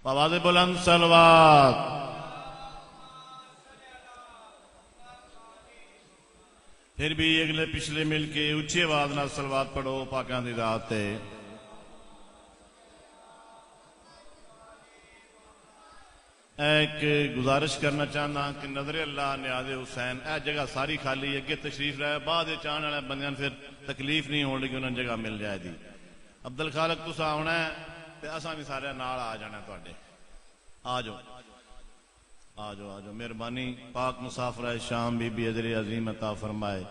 آواز بلند صلوات. پھر بھی اگلے پچھلے مل کے اچھی آواز نال صلوات پڑھو پاکاں دی ذات تے. ایک گزارش کرنا چاہنا کہ نظر اللہ نیاز حسین اے جگہ ساری خالی اگے تشریف رہے بعد چاہنے والے بندیاں پھر تکلیف نہیں ہونی کہ انہوں جگہ مل جائے دی. عبد الخالق تسا آنا ہے تے اساں بھی سارے نال آ جانا تواڈے. آ جاؤ آ جاؤ آ جاؤ. مہربانی پاک مسافر شام بی بی اجر عظیم عطا فرمائے.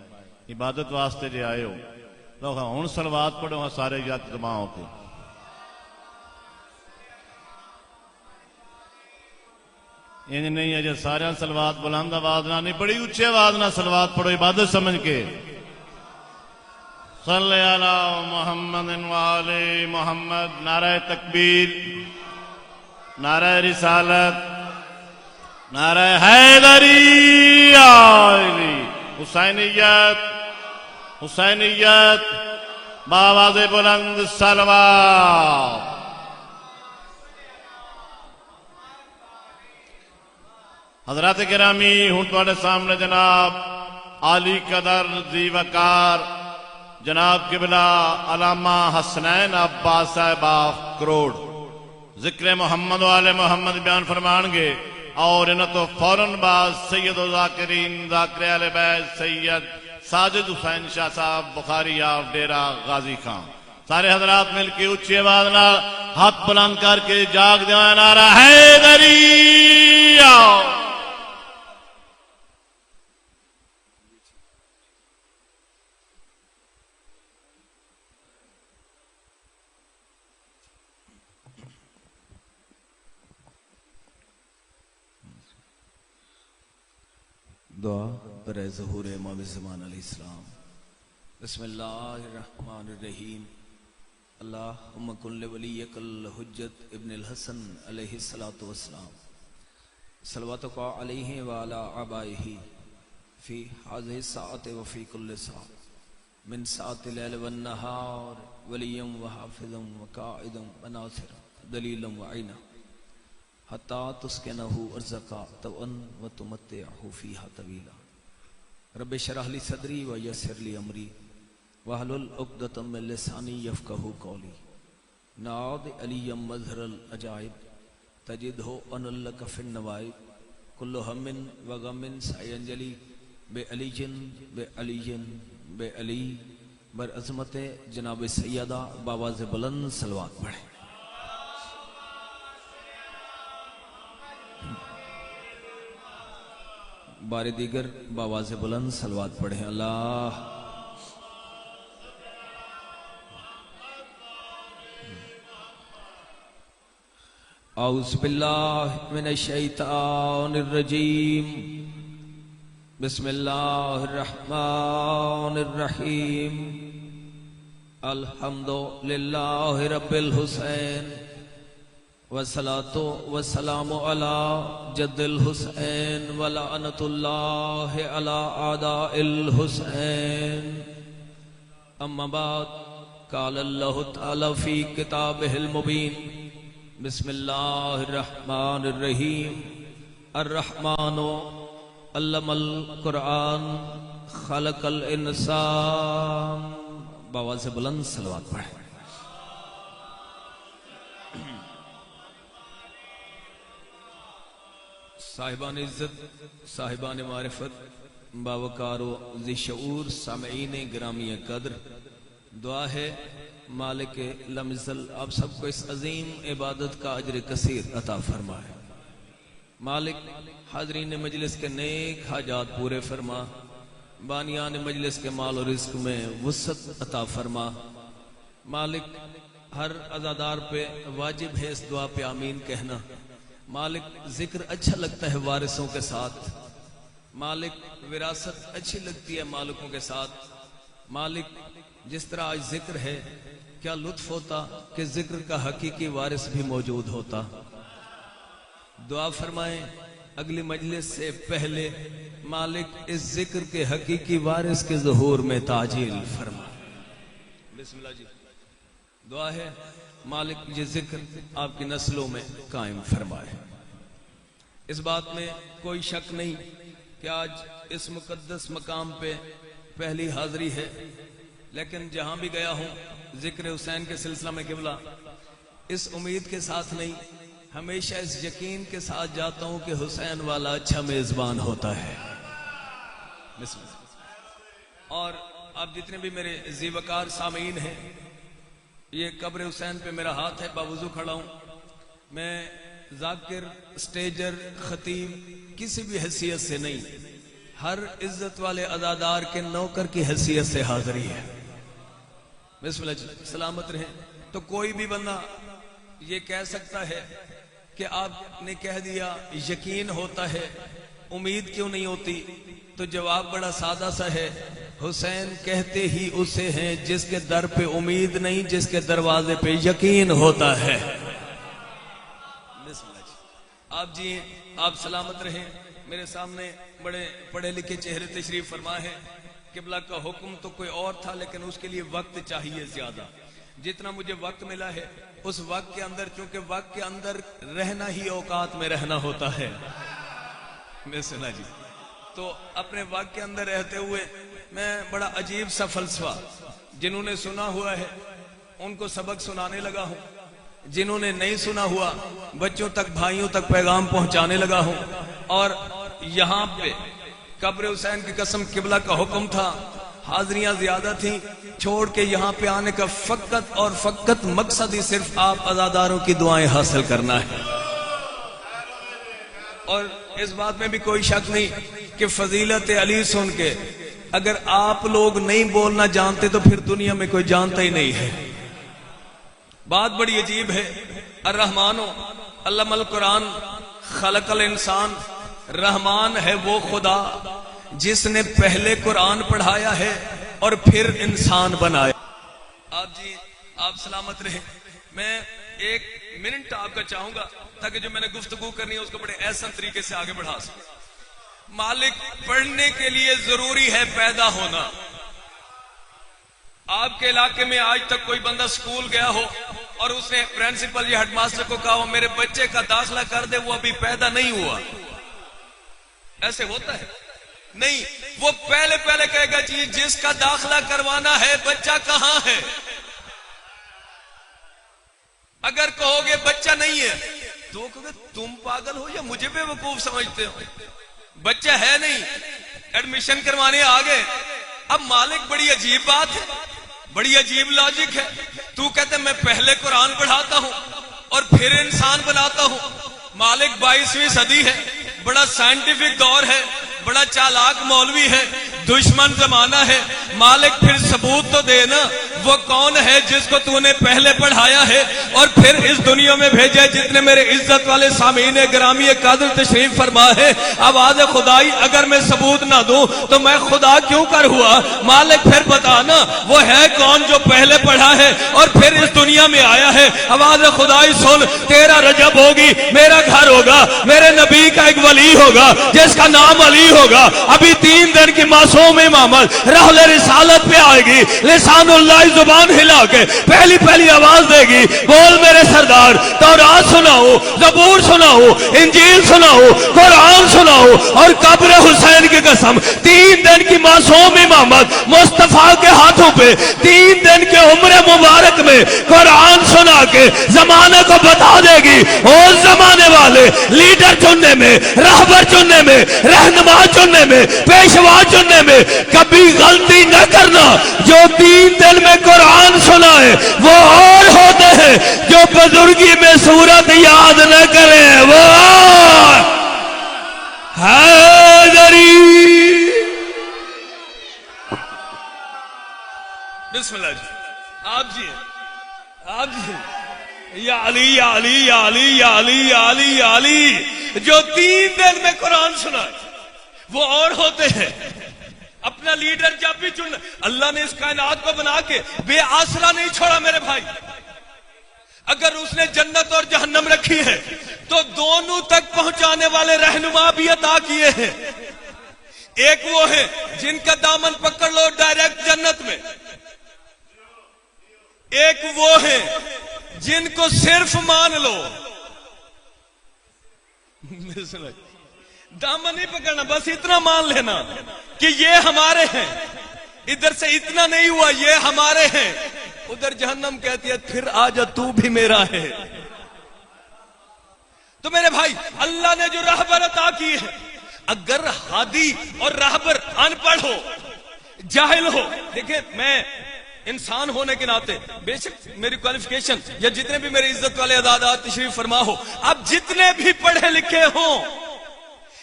عبادت واسطے جے آئے ہو لوگ ہن صلوات پڑھو سارے یاد جمع ہو کے. انج نہیں ہے جے سارے صلوات بلند آواز نہ نہیں بڑی اچھی آواز نہ صلوات پڑھو عبادت سمجھ کے. صلی علی محمد وآل محمد. نعرہ تکبیر، نعرہ رسالت، نعرہ حیدری، حسینیت، حسینیت، بآواز بلند صلوات. حضرات گرامی ہوں تواڈے سامنے جناب عالی قدر ذی وقار جناب قبلہ علامہ حسنین عباس صاحب کروڑ ذکر محمد والے محمد بیان فرمان گے اور انہوں تو فوراً بعد سید و ذاکرین ذاکر اہل بیت سید ساجد حسین شاہ صاحب بخاری آف ڈیرہ غازی خان سارے حضرات مل کے اچھی آواز نال ہاتھ بلند کر کے جاگ دیواں نعرہ حیدری. دعا برائے ظہور امام زمان علیہ السلام. بسم اللہ الرحمن الرحیم. اللہم کن لولیک الحجت ابن الحسن علیہ السلام صلواتک علیہ وعلا آبائہ فی حاضر الساعت وفی کل ساعت من ساعت لیل والنہار ولیم وحافظم وقائدم وناصر دلیلم وعینہ حتی تسکنہو ارزقا توان و تمتعہو فیہا طویلا. رب شرح لی صدری و یسر لی امری وحلل عقدۃ من لسانی یفقہوا قولی. نعوذ علی مظہر العجائب تجدہ ان لک فی النوائب کل ہم و غم سینجلی بے علی بے علی بے علی. بر عظمت جناب سیدہ بآواز بلند صلوات پڑھیں. بار دیگر بآواز بلند صلوات پڑھیں. اللہ اعوذ باللہ من الشیطان الرجیم. بسم اللہ الرحمن الرحیم. الحمدللہ رب الحسین والصلاة والسلام علی جد الحسین ولعنت اللہ علی اعداء الحسین. اما بعد قال اللہ تعالی فی کتابہ المبین. بسم اللہ الرحمن الرحیم. الرحمن علم القرآن خلق الانسان. بآواز بلند صلوات پڑھیں. صاحبان عزت، صاحبان معرفت، باوقار و ذی شعور سامعین گرامی قدر، دعا ہے مالک لمزل آپ سب کو اس عظیم عبادت کا اجر کثیر عطا فرمائے. مالک حاضرین مجلس کے نیک حاجات پورے فرما. بانیان مجلس کے مال و رزق میں وسعت عطا فرما. مالک ہر عزادار پہ واجب ہے اس دعا پہ آمین کہنا. مالک ذکر اچھا لگتا ہے وارثوں کے ساتھ. مالک وراثت اچھی لگتی ہے مالکوں کے ساتھ. مالک جس طرح آج ذکر ہے کیا لطف ہوتا کہ ذکر کا حقیقی وارث بھی موجود ہوتا. دعا فرمائیں اگلی مجلس سے پہلے مالک اس ذکر کے حقیقی وارث کے ظہور میں تعجیل فرما. بسم اللہ جی. دعا ہے مالک یہ ذکر آپ کی نسلوں میں قائم فرمائے۔ اس بات میں کوئی شک نہیں کہ آج اس مقدس مقام پہ پہلی حاضری ہے، لیکن جہاں بھی گیا ہوں ذکر حسین کے سلسلہ میں قبلہ اس امید کے ساتھ نہیں، ہمیشہ اس یقین کے ساتھ جاتا ہوں کہ حسین والا اچھا میزبان ہوتا ہے۔ اور آپ جتنے بھی میرے زیوکار سامعین ہیں، یہ قبر حسین پہ میرا ہاتھ ہے، باوضو کھڑا ہوں۔ میں ذاکر، اسٹیجر، خطیب کسی بھی حیثیت سے نہیں، ہر عزت والے عزادار کے نوکر کی حیثیت سے حاضری ہے۔ بسم اللہ جی، سلامت رہیں۔ تو کوئی بھی بندہ یہ کہہ سکتا ہے کہ آپ نے کہہ دیا یقین ہوتا ہے، امید کیوں نہیں ہوتی؟ تو جواب بڑا سادہ سا ہے، حسین کہتے ہی اسے ہیں جس کے در پہ امید نہیں، جس کے دروازے پہ یقین ہوتا ہے۔ آپ سلامت رہیں۔ میرے سامنے بڑے پڑھے لکھے چہرے تشریف فرما ہے۔ قبلہ کا حکم تو کوئی اور تھا، لیکن اس کے لیے وقت چاہیے زیادہ۔ جتنا مجھے وقت ملا ہے اس وقت کے اندر، چونکہ وقت کے اندر رہنا ہی اوقات میں رہنا ہوتا ہے، سنا جی، تو اپنے وقت کے اندر رہتے ہوئے میں بڑا عجیب سا فلسفہ جنہوں نے سنا ہوا ہے ان کو سبق سنانے لگا ہوں، جنہوں نے نہیں سنا ہوا بچوں تک، بھائیوں تک پیغام پہنچانے لگا ہوں۔ اور یہاں پہ قبر حسین کی قسم قبلہ کا حکم تھا، حاضریاں زیادہ تھیں، چھوڑ کے یہاں پہ آنے کا فقط اور فقط مقصد ہی صرف آپ عزاداروں کی دعائیں حاصل کرنا ہے۔ اور اس بات میں بھی کوئی شک نہیں کہ فضیلت علی سن کے اگر آپ لوگ نہیں بولنا جانتے تو پھر دنیا میں کوئی جانتا ہی نہیں ہے۔ بات بڑی عجیب ہے۔ الرحمن علم القرآن خلق الانسان، رحمان ہے وہ خدا جس نے پہلے قرآن پڑھایا ہے اور پھر انسان بنایا۔ آپ سلامت رہیں۔ میں ایک منٹ آپ کا چاہوں گا تاکہ جو میں نے گفتگو کرنی ہے اس کو بڑے احسن طریقے سے آگے بڑھا سکوں۔ مالک پڑھنے کے لیے ضروری ہے پیدا ہونا۔ آپ کے علاقے میں آج تک کوئی بندہ سکول گیا ہو اور اس نے پرنسپل یا ہیڈ ماسٹر کو کہا ہو میرے بچے کا داخلہ کر دے، وہ ابھی پیدا نہیں ہوا؟ ایسے ہوتا ہے؟ نہیں، وہ پہلے کہے گا جی جس کا داخلہ کروانا ہے بچہ کہاں ہے؟ اگر کہو گے بچہ نہیں ہے تو کہو گے تم پاگل ہو یا مجھے بے وقوف سمجھتے ہو؟ بچہ ہے نہیں، ایڈمیشن کروانے آگے۔ اب مالک بڑی عجیب بات ہے، بڑی عجیب لاجک ہے۔ تو کہتے میں پہلے قرآن پڑھاتا ہوں اور پھر انسان بناتا ہوں۔ مالک 22ویں صدی ہے، بڑا سائنٹیفک دور ہے، بڑا چالاک مولوی ہے، دشمن زمانہ ہے۔ مالک پھر ثبوت تو دے نا، وہ کون ہے جس کو تو نے پہلے پڑھایا ہے اور پھر اس دنیا میں بھیجا؟ جتنے میرے عزت والے سامعین گرامی قادر تشریف فرما ہے، آواز خدائی اگر میں ثبوت نہ دوں تو میں خدا کیوں کر ہوا؟ مالک پھر بتانا وہ ہے کون جو پہلے پڑھا ہے اور پھر اس دنیا میں آیا ہے۔ آواز خدائی سن، تیرا رجب ہوگی، میرا گھر ہوگا، میرے نبی کا ایک ولی ہوگا جس کا نام علی ہوگا۔ ابھی 3 دن کی معصوم امامت رحل رسالت پہ آئے گی، لسان اللہ زبان ہلا کے پہلی آواز دے گی، بول میرے سردار تورات سناؤ، زبور سناؤ، انجیل سناؤ، قرآن سناؤ۔ اور قبر حسین کی قسم 3 دن کی معصوم امامت مصطفیٰ کے ہاتھوں پہ 3 دن کے عمر مبارک میں قرآن سنا کے زمانے کو بتا دے گی، اس زمانے والے لیڈر چننے میں، رہبر چننے میں، رہنما چننے میں، پیشوا چننے میں کبھی غلطی نہ کرنا۔ جو 3 دن میں قرآن سنائے وہ اور ہوتے ہیں، جو بزرگی میں سورت یاد نہ کریں وہ حیدری۔ بسم اللہ جی، آپ جی یا علی یا علی یا علی یا علی یا علی یا علی۔ جو 3 دن میں قرآن سنائے وہ اور ہوتے ہیں۔ اپنا لیڈر جب بھی چن، اللہ نے اس کائنات کو بنا کے بے آسرا نہیں چھوڑا میرے بھائی۔ اگر اس نے جنت اور جہنم رکھی ہے تو دونوں تک پہنچانے والے رہنما بھی عطا کیے ہیں۔ ایک وہ ہے جن کا دامن پکڑ لو ڈائریکٹ جنت میں، ایک وہ ہیں جن کو صرف مان لو، دامن نہیں پکڑنا، بس اتنا مان لینا کہ یہ ہمارے ہیں، ادھر سے اتنا نہیں ہوا یہ ہمارے ہیں، ادھر جہنم کہتی ہے پھر آجا تو بھی میرا ہے۔ تو میرے بھائی اللہ نے جو رہبر عطا کی ہے، اگر ہادی اور رہبر ان پڑھ ہو، جاہل ہو، دیکھیں میں انسان ہونے کے ناطے بے شک میری کوالیفیکیشن یا جتنے بھی میرے عزت والے عدادات تشریف فرما ہو، اب جتنے بھی پڑھے لکھے ہوں،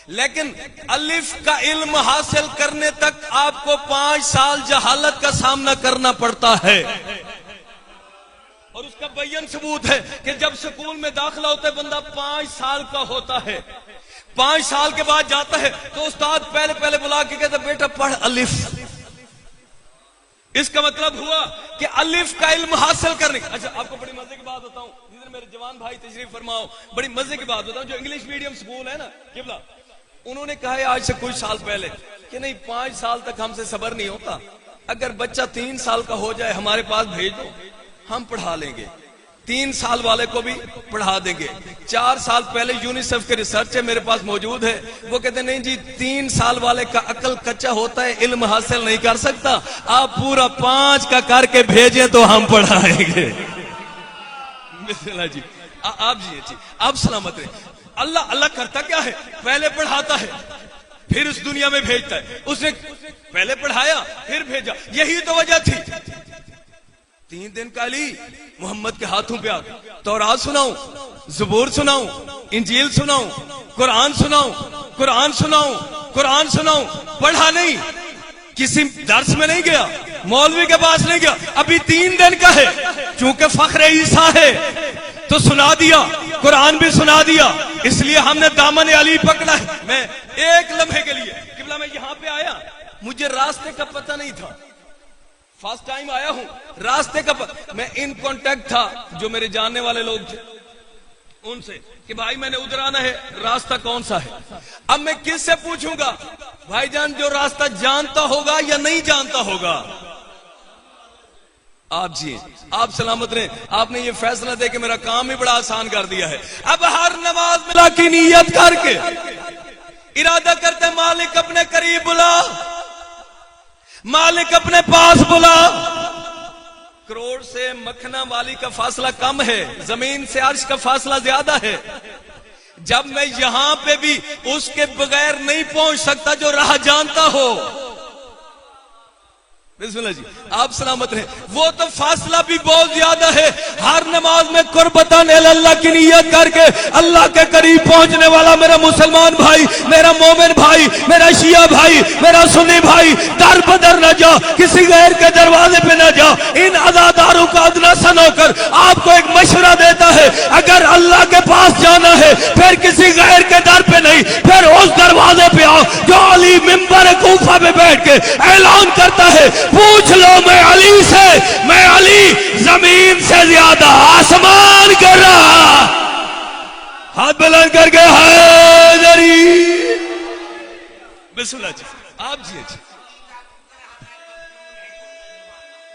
لیکن الف کا علم حاصل کرنے تک آپ کو 5 سال جہالت کا سامنا کرنا پڑتا ہے، اور اس کا بیان ثبوت ہے کہ جب سکول میں داخلہ ہوتا ہے بندہ 5 سال کا ہوتا ہے، 5 سال کے بعد جاتا ہے تو استاد پہلے بلا کے کہتا بیٹا پڑھ الف۔ اس کا مطلب ہوا کہ الف کا علم حاصل کرنے۔ اچھا آپ کو بڑی مزے کی بات بتاؤں، جدھر میرے جوان بھائی تشریف فرماؤ، بڑی مزے کی بات بتاؤں، جو انگلش میڈیم سکول ہے نا قبلہ، انہوں نے کہا ہے آج سے کچھ سال پہلے کہ نہیں 5 سال تک ہم سے صبر نہیں ہوتا، اگر بچہ 3 سال کا ہو جائے ہمارے پاس بھیج دو، ہم پڑھا لیں گے، 3 سال والے کو بھی پڑھا دیں گے۔ 4 سال پہلے یونیسیف کے ریسرچ ہے میرے پاس موجود ہے، وہ کہتے ہیں نہیں جی 3 سال والے کا عقل کچا ہوتا ہے، علم حاصل نہیں کر سکتا، آپ پورا 5 کا کر کے بھیجیں تو ہم پڑھائیں گے۔ بسم اللہ جی، آپ جی آپ سلامت رہیں۔ اللہ کرتا کیا ہے؟ پہلے پڑھاتا ہے پھر اس دنیا میں بھیجتا ہے، اس نے پہلے پڑھایا پھر بھیجا، یہی تو وجہ تھی 3 دن کا علی محمد کے ہاتھوں پہ آ گیا، تورات سناؤں، زبور سناؤں، انجیل سناؤں، قرآن سناؤں، قرآن سناؤں، قرآن سناؤں، پڑھا نہیں، کسی درس میں نہیں گیا، مولوی کے پاس نہیں گیا، ابھی 3 دن کا ہے، چونکہ فخر عیسیٰ ہے تو سنا دیا، قرآن بھی سنا دیا، اس لیے ہم نے دامن علی پکڑا ہے۔ میں ایک لمحے کے لیے قبلہ میں یہاں پہ آیا، مجھے راستے کا پتہ نہیں تھا، فرسٹ ٹائم آیا ہوں، راستے کا میں ان کانٹیکٹ تھا جو میرے جاننے والے لوگ تھے ان سے کہ بھائی میں نے ادھر آنا ہے، راستہ کون سا ہے؟ اب میں کس سے پوچھوں گا بھائی جان جو راستہ جانتا ہوگا یا نہیں جانتا ہوگا؟ آپ جی آپ سلامت رہیں، آپ نے یہ فیصلہ دے کے میرا کام ہی بڑا آسان کر دیا ہے۔ اب ہر نماز میں اللہ کی نیت کر کے ارادہ کرتے مالک اپنے قریب بلا، مالک اپنے پاس بلا۔ کروڑ سے مکھنا والی کا فاصلہ کم ہے، زمین سے عرش کا فاصلہ زیادہ ہے، جب میں یہاں پہ بھی اس کے بغیر نہیں پہنچ سکتا جو راہ جانتا ہو۔ بسم اللہ جی آپ سلامت رہیں، وہ تو فاصلہ بھی بہت زیادہ ہے، ہر نماز میں قربتاً اللہ کی نیت کر کے اللہ کے قریب پہنچنے والا میرا مسلمان بھائی، میرا مومن بھائی، میرا شیعہ بھائی، میرا سنی بھائی، در بدر نہ جا، کسی غیر کے دروازے پہ نہ جا۔ ان عزاداروں کا ادنا سن ہو کر آپ کو ایک مشورہ دیتا ہے، اگر اللہ کے پاس جانا ہے پھر کسی غیر کے در پہ نہیں، پھر اس دروازے پہ آؤ جو علی ممبر کوفہ پہ بیٹھ کے اعلان کرتا ہے پوچھ لو میں علی سے، میں علی زمین سے زیادہ آسمان کر رہا، ہاتھ بلند کر کے حیدری۔ بسم اللہ جی آپ جی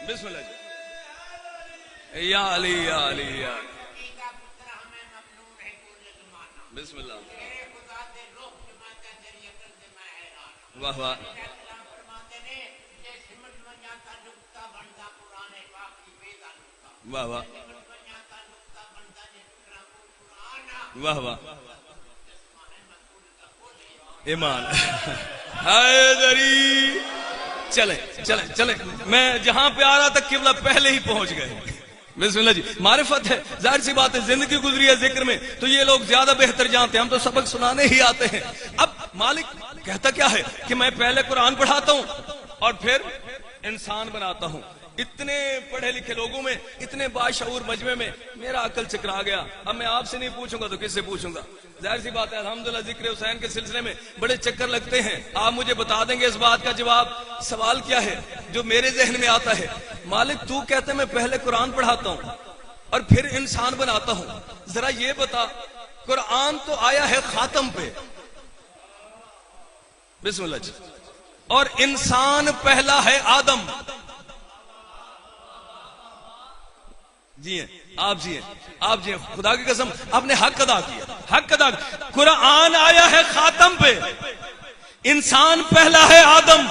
بسم اللہ جی یا علی یا علی یا بسم اللہ واہ واہ واہ واہ واہ واہ ایمان حیدری۔ چلیں چلیں چلیں، میں جہاں پہ آ رہا تھا قبلہ پہلے ہی پہنچ گئے۔ بسم اللہ جی معرفت ہے، ظاہر سی بات ہے، زندگی گزری ہے ذکر میں تو یہ لوگ زیادہ بہتر جانتے ہیں، ہم تو سبق سنانے ہی آتے ہیں۔ اب مالک کہتا کیا ہے کہ میں پہلے قرآن پڑھاتا ہوں اور پھر انسان بناتا ہوں۔ اتنے پڑھے لکھے لوگوں میں، اتنے باشعور مجمع میں میرا عقل چکرا گیا۔ اب میں آپ سے نہیں پوچھوں گا تو کس سے پوچھوں گا؟ ظاہر سی بات ہے الحمدللہ ذکر حسین کے سلسلے میں بڑے چکر لگتے ہیں، آپ مجھے بتا دیں گے اس بات کا جواب؟ سوال کیا ہے جو میرے ذہن میں آتا ہے، مالک تو کہتے میں پہلے قرآن پڑھاتا ہوں اور پھر انسان بناتا ہوں، ذرا یہ بتا قرآن تو آیا ہے خاتم پہ، بسم اللہ جی، اور انسان پہلا ہے آدم، جی ہیں آپ، جی ہیں آپ، جی ہیں خدا کی قسم آپ نے حق ادا کیا، حق ادا کیا۔ قرآن آیا ہے خاتم پہ، انسان پہلا ہے آدم،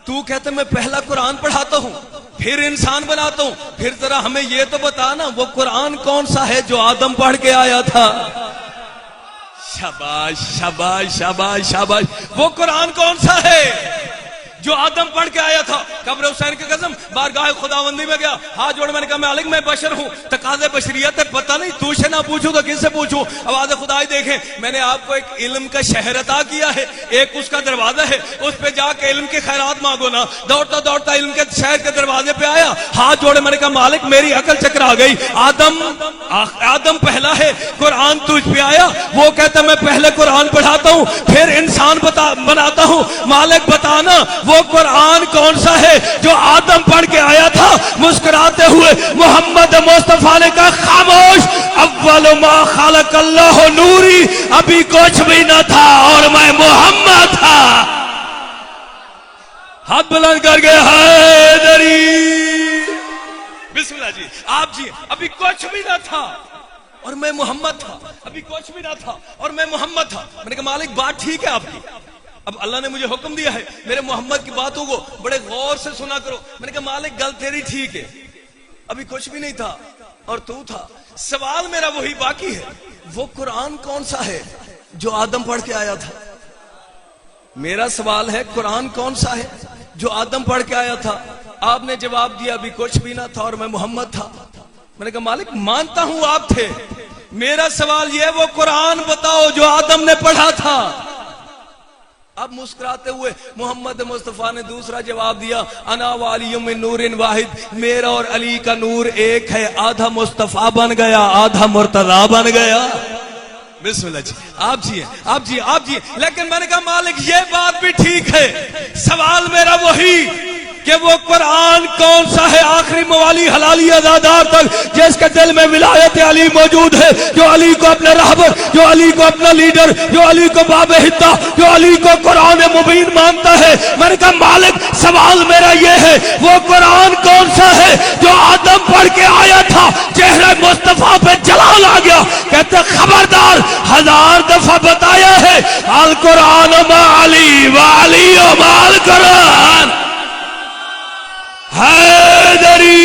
تو کہتے میں پہلا قرآن پڑھاتا ہوں پھر انسان بناتا ہوں، پھر ذرا ہمیں یہ تو بتا نا وہ قرآن کون سا ہے جو آدم پڑھ کے آیا تھا؟ شاباش شاباش شاباش شاباش، وہ قرآن کون سا ہے جو آدم پڑھ کے آیا تھا؟ قبر حسین کی قسم بارگاہ خداوندی میں گیا، ہاتھ جوڑ میں نے کہا مالک میں بشر ہوں، تقاضے بشریت ہے، پتہ نہیں تو سے نہ پوچھوں تو کس سے پوچھوں؟ آواز خدا ہی دیکھیں، میں نے آپ کو ایک علم کا شہر عطا کیا ہے، ایک اس کا دروازہ ہے، اس پہ جا کے علم کی خیرات مانگو نا۔ دوڑتا دوڑتا علم کے شہر کے دروازے پہ آیا، ہاتھ جوڑے میں نے کہا مالک میری عقل چکرا گئی، آدم پہلا ہے، قرآن تجھ پہ آیا، وہ کہتا میں پہلے قرآن پڑھاتا ہوں پھر انسان بناتا ہوں، مالک بتانا وہ قرآن کون سا ہے جو آدم پڑھ کے آیا تھا؟ مسکراتے ہوئے محمد مصطفیٰ نے کہا خاموش، اول ما خلق اللہ نوری، ابھی کچھ بھی نہ تھا اور میں محمد تھا۔ ہاتھ بلند کر کے حیدری، بسم اللہ جی آپ، جی ابھی کچھ بھی نہ تھا اور میں محمد تھا، ابھی کچھ بھی نہ تھا اور میں محمد تھا۔ میں نے کہا مالک بات ٹھیک ہے آپ کی، اب اللہ نے مجھے حکم دیا ہے میرے محمد کی باتوں کو بڑے غور سے سنا کرو۔ میں نے کہا مالک گل تیری ٹھیک ہے، ابھی کچھ بھی نہیں تھا اور تو تھا، سوال میرا وہی باقی ہے، وہ قرآن کون سا ہے جو آدم پڑھ کے آیا تھا؟ میرا سوال ہے قرآن کون سا ہے جو آدم پڑھ کے آیا تھا؟ آپ نے جواب دیا ابھی کچھ بھی نہ تھا اور میں محمد تھا۔ میں نے کہا مالک مانتا ہوں آپ تھے، میرا سوال یہ وہ قرآن بتاؤ جو آدم نے پڑھا تھا۔ اب مسکراتے ہوئے محمد مصطفیٰ نے دوسرا جواب دیا، انا والی من نور واحد، میرا اور علی کا نور ایک ہے، آدھا مصطفیٰ بن گیا آدھا مرتضیٰ بن گیا۔ بسم اللہ جی آپ، جی ہیں آپ، جی آپ، جی لیکن میں نے کہا مالک یہ بات بھی ٹھیک ہے، سوال میرا وہی کہ وہ قرآن کون سا ہے آخری موالی حلالی ازادار تک جس کے دل میں ولایت علی موجود ہے، جو علی کو اپنا رہبر، جو علی کو اپنا لیڈر، جو علی کو باب حدہ، جو علی کو قرآن مبین مانتا ہے۔ میں نے کہا مالک سوال میرا یہ ہے وہ قرآن کون سا ہے جو آدم پڑھ کے آیا تھا؟ چہرہ مصطفیٰ پہ جلال آ گیا، کہتے خبردار، 1000 دفعہ بتایا ہے القرآن ما علی و علی ما القرآن۔ حیدری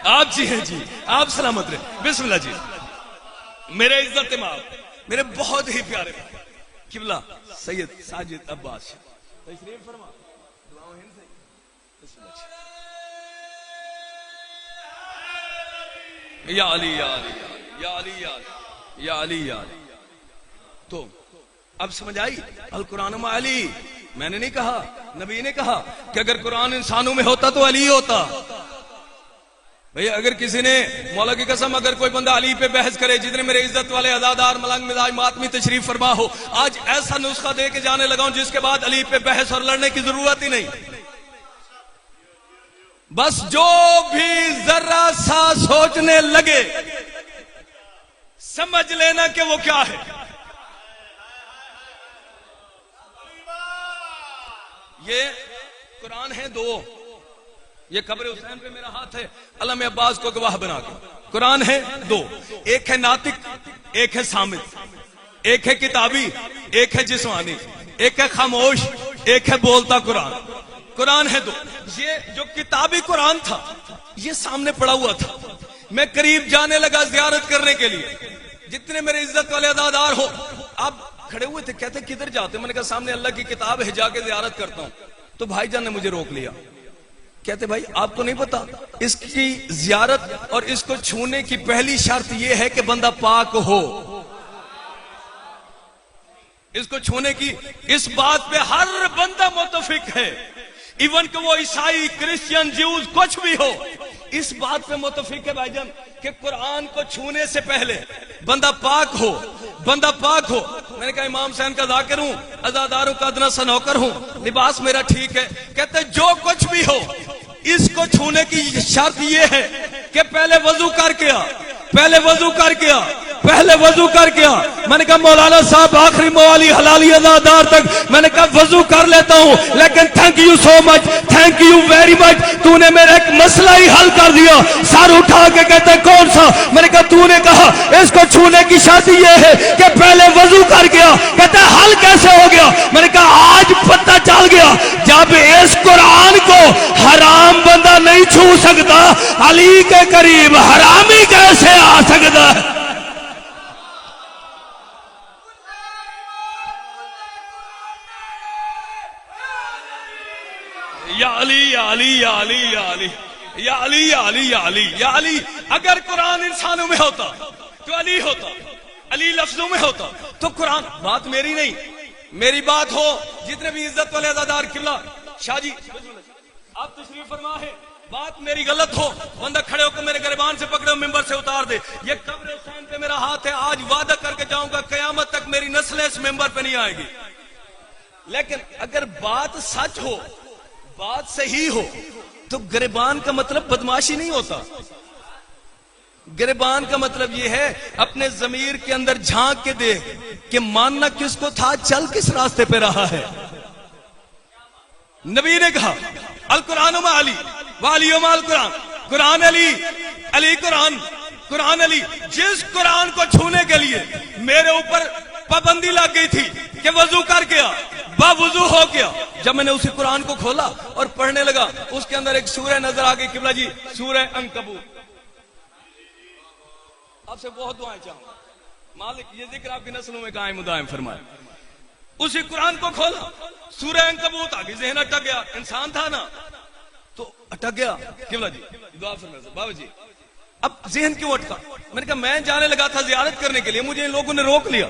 آپ، جی ہیں جی آپ سلامت رہے، بسم اللہ جی میرے عزت امام، میرے بہت ہی پیارے قبلہ سید ساجد عباس تشریف فرما، دعاؤں ہند سے بسم اللہ جی۔ یا علی یا علی یا علی یا علی یا علی یا علی۔ تو اب سمجھ آئی القرآن مع علی؟ میں نے نہیں کہا، نبی نے کہا کہ اگر قرآن انسانوں میں ہوتا تو علی ہوتا۔ بھئی اگر کسی نے مولا کی قسم اگر کوئی بندہ علی پہ بحث کرے، جتنے میرے عزت والے عزادار ملنگ مزاج ماتمی تشریف فرما ہو، آج ایسا نسخہ دے کے جانے لگا ہوں جس کے بعد علی پہ بحث اور لڑنے کی ضرورت ہی نہیں۔ بس جو بھی ذرا سا سوچنے لگے سمجھ لینا کہ وہ کیا ہے۔ یہ قرآن ہے دو، یہ قبر حسین پہ میرا ہاتھ ہے علم عباس کو گواہ بنا کے، قرآن ہے دو، ایک ہے ناطق ایک ہے صامت، ایک ہے کتابی ایک ہے جسمانی، ایک ہے خاموش ایک ہے بولتا قرآن۔ قرآن ہے دو، یہ جو کتابی قرآن تھا یہ سامنے پڑا ہوا تھا، میں قریب جانے لگا زیارت کرنے کے لیے، جتنے میرے عزت والے عزادار ہو آپ کھڑے ہوئے تھے، کہتے کدھر جاتے؟ میں نے کہا سامنے اللہ کی کتاب ہے جا کے زیارت کرتا ہوں۔ تو بھائی جان نے مجھے روک لیا، کہتے بھائی آپ کو نہیں پتا اس کی زیارت اور اس کو چھونے کی پہلی شرط یہ ہے کہ بندہ پاک ہو۔ اس کو چھونے کی اس بات پہ ہر بندہ متفق ہے، ایون کہ وہ عیسائی کرسچن جیوز کچھ بھی ہو، اس بات پہ متفق ہے بھائی جان کہ قرآن کو چھونے سے پہلے بندہ پاک ہو، بندہ پاک ہو۔ میں نے کہا امام حسین کا ذاکر ہوں، عزاداروں کا ادنا سا نوکر ہوں، لباس میرا ٹھیک ہے، کہتے جو کچھ بھی ہو اس کو چھونے کی شرط یہ ہے کہ پہلے وضو کر کے آ، پہلے وضو کر کے آ، پہلے وضو کر گیا. میں نے کہا مولانا صاحب آخری موالی حلالی ازادار تک میں نے کہا وضو کر لیتا ہوں, لیکن thank you so much, thank you very much, تو نے میرا ایک مسئلہ ہی حل کر دیا. سر اٹھا کے کہتے ہیں کون سا؟ میں نے کہا تو نے کہا اس کو چھونے کی شرط یہ ہے کہ پہلے وضو کر گیا. کہتے ہیں حل کیسے ہو گیا؟ میں نے کہا آج پتہ چل گیا, جب اس قرآن کو حرام بندہ نہیں چھو سکتا, علی کے قریب حرامی کیسے آ سکتا ہے؟ یا علی یا علی یا علی یا علی یا علی یا علی یا علی یا علی. اگر قرآن انسانوں میں ہوتا تو علی ہوتا, علی لفظوں میں ہوتا تو قرآن. بات میری نہیں, میری بات ہو جتنے بھی عزت والے عزادار قبلہ شاہ جی آپ تشریف فرما ہے, بات میری غلط ہو بندہ کھڑے ہو کر میرے گریبان سے پکڑے ممبر سے اتار دے. یہ قبر حسین پہ میرا ہاتھ ہے, آج وعدہ کر کے جاؤں گا قیامت تک میری نسلیں اس ممبر پہ نہیں آئے گی. لیکن اگر بات سچ ہو, بات صحیح ہو, تو گریبان کا مطلب بدماشی نہیں ہوتا. گریبان کا مطلب یہ ہے اپنے ضمیر کے اندر جھانک کے دیکھ کہ ماننا کس کو تھا, چل کس راستے پہ رہا ہے. نبی نے کہا القرآن و علی والی و القرآن, قرآن علی, علی قرآن, قرآن علی. جس قرآن کو چھونے کے لیے میرے اوپر پابندی لگ گئی تھی کہ وضو کر گیا, با وضو ہو گیا, جب میں نے اسی قرآن کو کھولا اور پڑھنے لگا اس کے اندر ایک سورہ نظر آ گئی قبلہ جی, سورہ عنکبوت. آپ سے بہت دعائیں چاہوں گا, مالک یہ ذکر آپ کی نسلوں میں قائم دائم فرمائے. اسی قرآن کو کھولا, سورہ عنکبوت آگے, ذہن اٹک گیا, انسان تھا نا تو اٹک گیا. قبلہ جی دعا فرمائے. بابا جی اب ذہن کیوں اٹکا؟ میں نے کہا میں جانے لگا تھا زیارت کرنے کے لیے, مجھے ان لوگوں نے روک لیا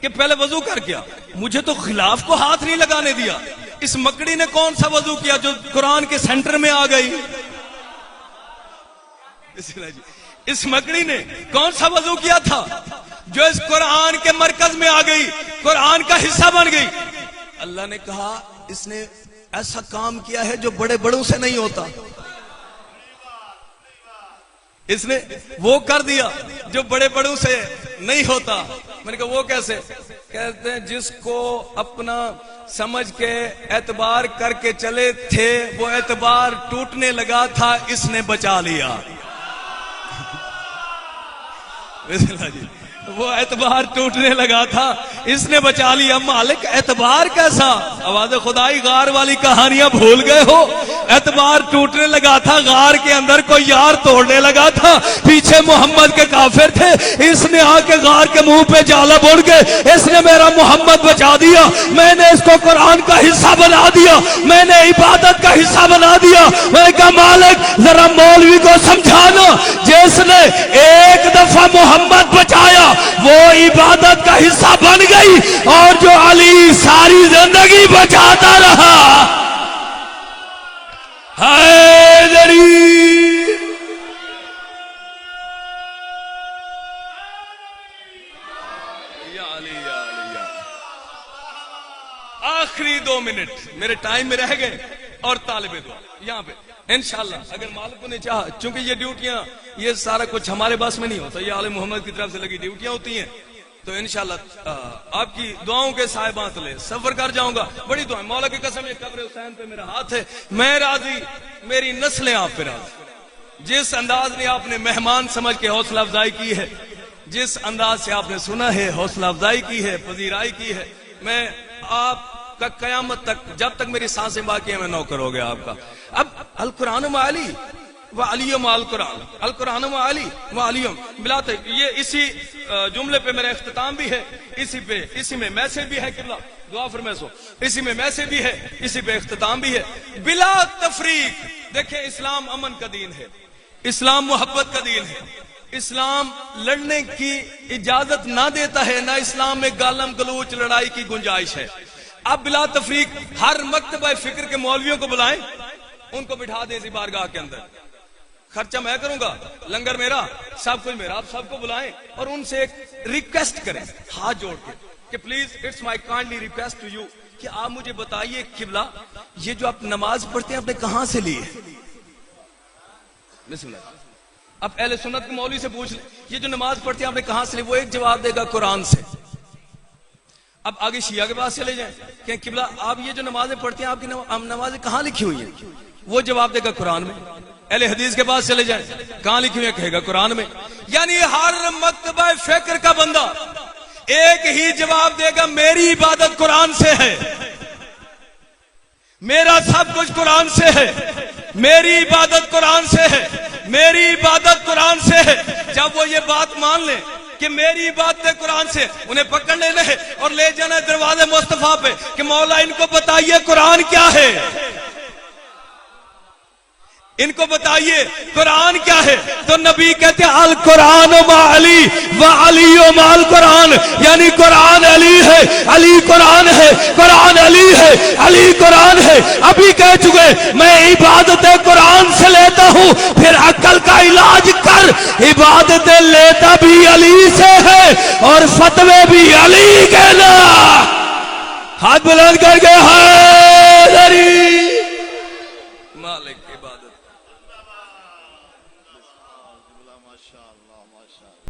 کہ پہلے وضو کر گیا. مجھے تو خلاف کو ہاتھ نہیں لگانے دیا. اس مکڑی نے کون سا وضو کیا جو قرآن کے سینٹر میں آ گئی؟ اس مکڑی نے کون سا وضو کیا تھا جو اس قرآن کے مرکز میں آ گئی, قرآن کا حصہ بن گئی؟ اللہ نے کہا اس نے ایسا کام کیا ہے جو بڑے بڑوں سے نہیں ہوتا. اس نے وہ کر دیا جو بڑے بڑوں سے نہیں ہوتا. میں نے کہا وہ کیسے؟ کہتے ہیں جس کو اپنا سمجھ کے اعتبار کر کے چلے تھے وہ اعتبار ٹوٹنے لگا تھا, اس نے بچا لیا. وہ اعتبار ٹوٹنے لگا تھا, اس نے بچا لیا. مالک اعتبار کیسا؟ آواز خدائی غار والی کہانیاں بھول گئے ہو. اعتبار ٹوٹنے لگا تھا, غار کے اندر کوئی یار توڑنے لگا تھا, پیچھے محمد کے کافر تھے, اس نے آ کے غار کے منہ پہ جالا بوڑ کے اس نے میرا محمد بچا دیا. میں نے اس کو قرآن کا حصہ بنا دیا, میں نے عبادت کا حصہ بنا دیا. میں نے کہا مالک ذرا مولوی کو سمجھانا, جس نے ایک دفعہ محمد بچایا وہ عبادت کا حصہ بن گئی, اور جو علی ساری زندگی بچاتا رہا. حیدری یا علی یا علی. آخری 2 منٹ میرے ٹائم میں رہ گئے, اور طالب دعا یہاں پہ انشاءاللہ اگر مالک نے چاہا, چونکہ یہ ڈیوٹیاں یہ سارا کچھ ہمارے بس میں نہیں ہوتا, یہ آل محمد کی طرف سے لگی ڈیوٹیاں ہوتی ہیں, تو انشاءاللہ آپ کی دعاؤں کے سائبان تلے سفر کر جاؤں گا. بڑی دعائیں, مولا کی قسم یہ قبر حسین پہ میرا ہاتھ ہے, میں راضی, میری نسلیں آپ پہ راضی. جس انداز نے آپ نے مہمان سمجھ کے حوصلہ افزائی کی ہے, جس انداز سے آپ نے سنا ہے, حوصلہ افزائی کی ہے, پذیرائی کی ہے, میں آپ کا قیامت تک جب تک میری سانسیں باقی ہیں میں نوکر ہو گیا آپ کا. اب القرآن و علی وعلیم القرآن, القرآن و علی وعلیم بلا, یہ اسی جملے پہ میرا اختتام بھی ہے, اسی میں میسج بھی ہے قبلہ دعا فرمائے سو, اسی میں میسج بھی ہے, اسی پہ اختتام بھی ہے بلا تفریق. دیکھیں اسلام امن کا دین ہے, اسلام محبت کا دین ہے, اسلام لڑنے کی اجازت نہ دیتا ہے, نہ اسلام میں گالم گلوچ لڑائی کی گنجائش ہے. اب بلا تفریق ہر مکتبہ فکر کے مولویوں کو بلائیں, ان کو بٹھا دیں اسی بارگاہ کے اندر, خرچہ میں کروں گا, لنگر میرا, سب کچھ میرا, آپ سب کو بلائیں اور ان سے ایک ریکویسٹ کریں ہاتھ جوڑ کے کہ please it's my kindly request to you کہ آپ مجھے بتائیے قبلہ یہ جو آپ نماز پڑھتے ہیں آپ نے کہاں سے لی ہے؟ بسم اللہ. اب اہل سنت کے مولوی سے پوچھ لیں یہ جو نماز پڑھتے ہیں آپ نے کہاں سے لی, وہ ایک جواب دے گا قرآن سے. اب آگے شیعہ کے پاس چلے جائیں کہ قبلہ آپ یہ جو نمازیں پڑھتے ہیں آپ کی نمازیں کہاں لکھی ہوئی ہیں, وہ جواب دے گا قرآن میں. اہل حدیث کے پاس چلے جائیں کہاں لکھی ہوئی ہے, کہے گا قرآن میں. یعنی ہر مکتبہ فکر کا بندہ ایک ہی جواب دے گا میری عبادت قرآن سے ہے, میرا سب کچھ قرآن سے ہے, میری عبادت قرآن سے ہے, میری عبادت قرآن سے ہے. جب وہ یہ بات مان لیں کہ میری عبادت قرآن سے, انہیں پکڑ لینا ہے اور لے جانا ہے دروازے مصطفیٰ پہ کہ مولا ان کو بتائیے قرآن کیا ہے, ان کو بتائیے قرآن کیا ہے. تو نبی کہتے ہیں القرآن مع علی و علی مع القرآن, یعنی قرآن علی ہے, علی قرآن ہے, قرآن علی ہے, علی قرآن ہے. ابھی کہہ چکے میں عبادت قرآن سے لیتا ہوں, پھر عقل کا علاج کر, عبادت لیتا بھی علی سے ہے اور فتوے بھی علی کے نا. ہاتھ بلند کر کے حیدری مالک عبادت. ماشاء اللہ.